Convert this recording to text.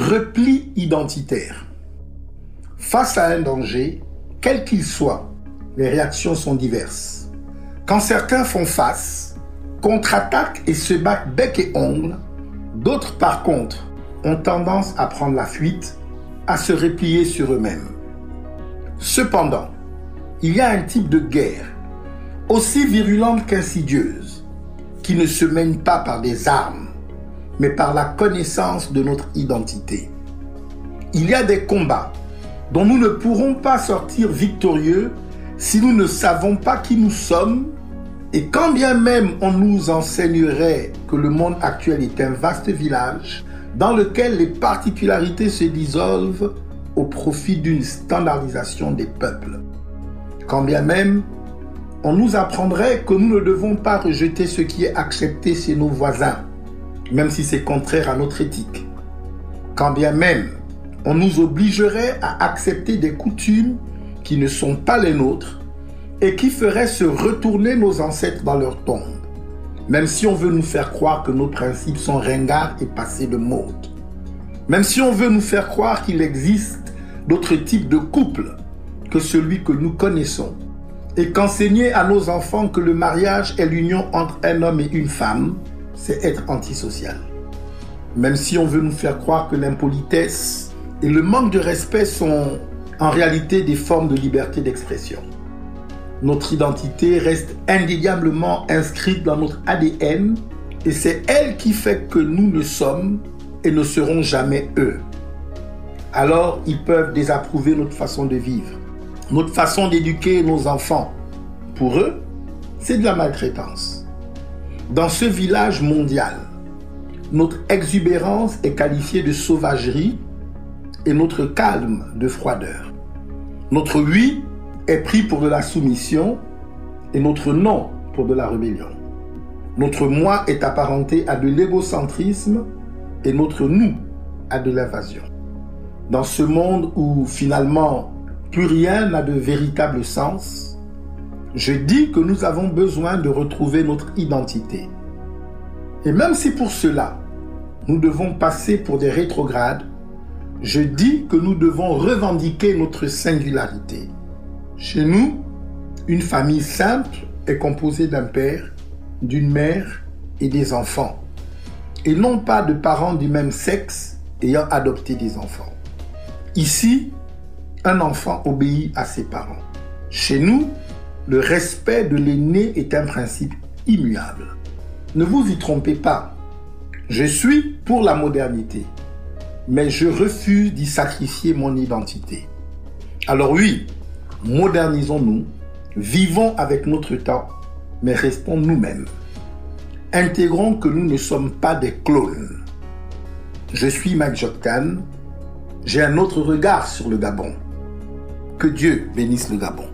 Repli identitaire. Face à un danger, quel qu'il soit, les réactions sont diverses. Quand certains font face, contre-attaquent et se battent bec et ongle, d'autres par contre ont tendance à prendre la fuite, à se replier sur eux-mêmes. Cependant, il y a un type de guerre, aussi virulente qu'insidieuse, qui ne se mène pas par des armes, mais par la connaissance de notre identité. Il y a des combats dont nous ne pourrons pas sortir victorieux si nous ne savons pas qui nous sommes, et quand bien même on nous enseignerait que le monde actuel est un vaste village dans lequel les particularités se dissolvent au profit d'une standardisation des peuples. Quand bien même on nous apprendrait que nous ne devons pas rejeter ce qui est accepté chez nos voisins, même si c'est contraire à notre éthique. Quand bien même on nous obligerait à accepter des coutumes qui ne sont pas les nôtres et qui feraient se retourner nos ancêtres dans leur tombe, même si on veut nous faire croire que nos principes sont ringards et passés de mode, même si on veut nous faire croire qu'il existe d'autres types de couples que celui que nous connaissons, et qu'enseigner à nos enfants que le mariage est l'union entre un homme et une femme, c'est être antisocial. Même si on veut nous faire croire que l'impolitesse et le manque de respect sont en réalité des formes de liberté d'expression. Notre identité reste indéniablement inscrite dans notre ADN et c'est elle qui fait que nous ne sommes et ne serons jamais eux. Alors ils peuvent désapprouver notre façon de vivre, notre façon d'éduquer nos enfants. Pour eux, c'est de la maltraitance. Dans ce village mondial, notre exubérance est qualifiée de sauvagerie et notre calme de froideur. Notre oui est pris pour de la soumission et notre non pour de la rébellion. Notre moi est apparenté à de l'égocentrisme et notre nous à de l'invasion. Dans ce monde où finalement plus rien n'a de véritable sens, je dis que nous avons besoin de retrouver notre identité. Et même si pour cela, nous devons passer pour des rétrogrades, je dis que nous devons revendiquer notre singularité. Chez nous, une famille simple est composée d'un père, d'une mère et des enfants, et non pas de parents du même sexe ayant adopté des enfants. Ici, un enfant obéit à ses parents. Chez nous, le respect de l'aîné est un principe immuable. Ne vous y trompez pas, je suis pour la modernité, mais je refuse d'y sacrifier mon identité. Alors oui, modernisons-nous, vivons avec notre temps, mais restons nous-mêmes. Intégrons que nous ne sommes pas des clones. Je suis Mike Joktan, j'ai un autre regard sur le Gabon. Que Dieu bénisse le Gabon.